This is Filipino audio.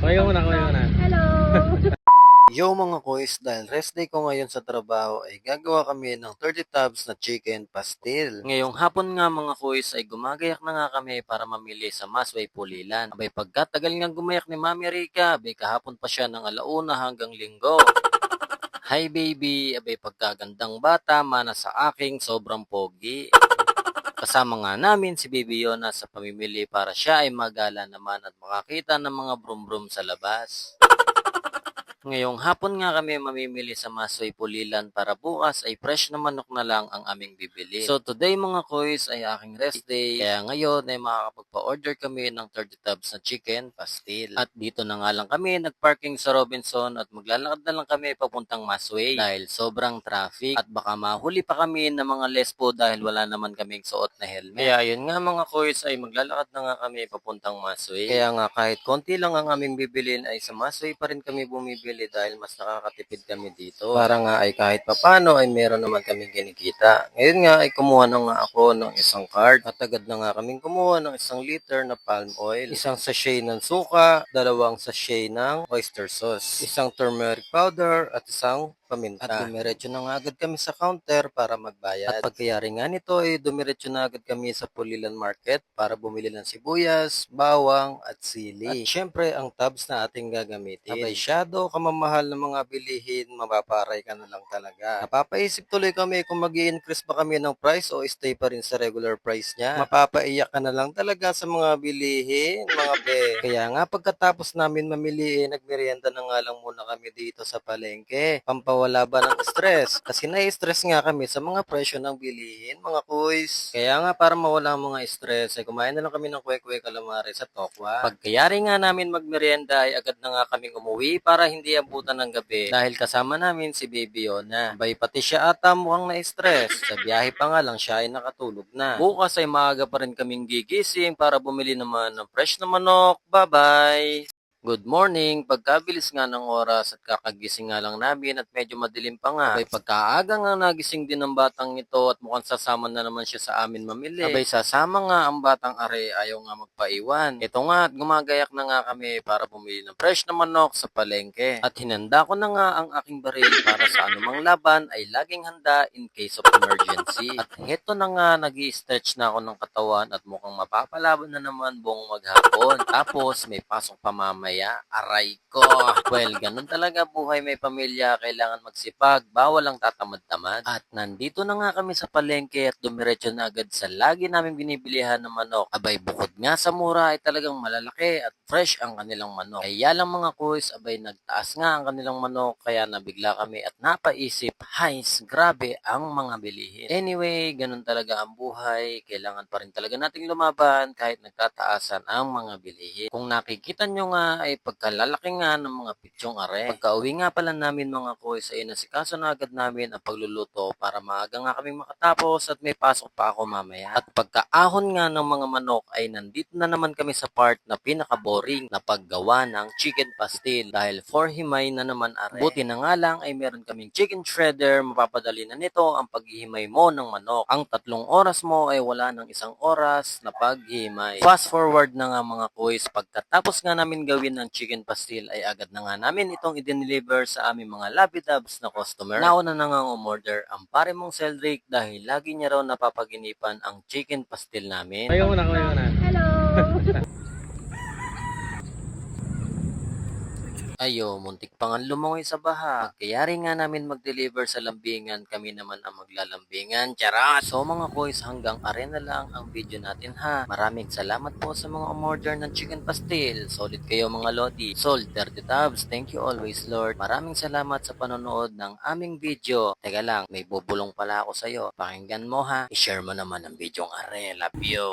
Kumain muna. Hello! Yo mga kuys, dahil rest day ko ngayon sa trabaho ay gagawa kami ng 30 tubs na chicken pastil. Ngayong hapon nga mga kuys ay gumagayak na nga kami para mamili sa Masway Pulilan. Abay pagkatagal nga gumayak ni Mami Rica, abay kahapon pa siya ng alauna hanggang linggo. Hi baby, abay pagkagandang bata mana sa aking sobrang pogi. Kasama nga namin si Baby Yona sa pamimili para siya ay magala naman at makakita ng mga brum-brum sa labas. Ngayong hapon nga kami mamimili sa Masoy Pulilan para bukas ay fresh na manok na lang ang aming bibili. So today mga kuys ay aking rest day, kaya ngayon ay makakapagpa-order kami ng 30 tubs na chicken pastil. At dito na nga lang kami nagparking sa Robinson at maglalakad na lang kami papuntang Masway dahil sobrang traffic at baka mahuli pa kami ng mga lesbo dahil wala naman kaming suot na helmet. Kaya yun nga mga kuys ay maglalakad na nga kami papuntang Masway. Kaya nga kahit konti lang ang aming bibilin ay sa Masway pa rin kami bumibili dahil mas nakakatipid kami dito. Para nga ay kahit papano ay meron naman kaming kinikita. Ngayon nga ay kumuha na nga ako ng isang card at agad na nga kaming kumuha ng 1 liter na palm oil, isang sachet ng suka, 2 sachet ng oyster sauce, isang turmeric powder at isang paminta. At dumiretso na nga agad kami sa counter para magbayad. At pagkayari nga nito ay dumiretso na agad kami sa Pulilan Market para bumili ng sibuyas, bawang at sili. At syempre ang tubs na ating gagamitin. Abay shadow, kamamahal ng mga bilihin, mapaparay ka na lang talaga. Napapaisip tuloy kami kung mag-i-increase ba kami ng price o stay pa rin sa regular price niya. Mapapaiyak ka na lang talaga sa mga bilihin, mga be. Kaya nga pagkatapos namin mamili, nagmerienda na nga lang muna kami dito sa palengke. Pampawala ba ng stress? Kasi na-stress nga kami sa mga presyo ng bilihin, mga kuys. Kaya nga para mawala ang mga stress, ay kumain na lang kami ng kwek-kwek calamari sa Tokwa. Pagkayari nga namin magmerienda, ay agad na nga kaming umuwi para hindi abutan ng gabi. Dahil kasama namin si Baby Yona. Bay pati siya ata mukhang na-stress. Sa biyahe pa nga lang siya ay nakatulog na. Bukas ay maaga pa rin kaming gigising para bumili naman ng fresh na manok. Bye-bye! Good morning! Pagkabilis nga ng oras at kakagising nga lang namin at medyo madilim pa nga. Abay pagkaaga nga nagising din ng batang ito at mukhang sasama na naman siya sa amin mamili. Abay sasama nga ang batang are, ayaw nga magpaiwan. Ito nga at gumagayak na nga kami para bumili ng fresh na manok sa palengke. At hinanda ko na nga ang aking baril para sa anumang laban ay laging handa in case of emergency. At heto na nga nag-i-stretch na ako ng katawan at mukhang mapapalaban na naman buong maghapon. Tapos may pasok pa mamaya. Aray ko. Well, ganun talaga buhay may pamilya. Kailangan magsipag. Bawal ang tatamad-tamad. At nandito na nga kami sa palengke at dumiretso na agad sa lagi namin binibilihan ng manok. Abay, bukod nga sa mura ay talagang malalaki at fresh ang kanilang manok. Kaya lang mga kuys, abay nagtaas nga ang kanilang manok. Kaya nabigla kami at napaisip, hays, grabe ang mga bilihin. Anyway, ganun talaga ang buhay. Kailangan pa rin talaga nating lumaban kahit nagtataasan ang mga bilihin. Kung nakikita nyo nga ay pagkalalaki nga ng mga pitsyong are. Pagka-uwi nga pala namin mga kuys ay nasikaso na agad namin ang pagluluto para maaga nga kami makatapos at may pasok pa ako mamaya. At pagkaahon nga ng mga manok ay nandito na naman kami sa part na pinaka-boring na paggawa ng chicken pastil dahil for himay na naman are. Buti na nga lang ay meron kaming chicken shredder, mapapadali na nito ang paghihimay mo ng manok. Ang 3 oras mo ay wala ng 1 oras na paghihimay. Fast forward na nga mga kuys, pagkatapos nga namin gawin ng chicken pastil ay agad na nga namin itong i-deliver sa aming mga labidabs na customer. Nauna na nga umorder ang pare mong Celdrick dahil lagi niya raw napapaginipan ang chicken pastil namin. Kumain muna. Hello! Ayo, muntik pa nga lumangoy sa baha. Kayari nga namin mag-deliver sa lambingan, kami naman ang maglalambingan. Charot! So mga boys, hanggang arena lang ang video natin ha. Maraming salamat po sa mga umorder ng chicken pastil. Solid kayo mga lodi. Sold 30 tabs. Thank you always Lord. Maraming salamat sa panonood ng aming video. Teka lang, may bubulong pala ako sa'yo. Pakinggan mo ha. I-share mo naman ang video ng are. Love you.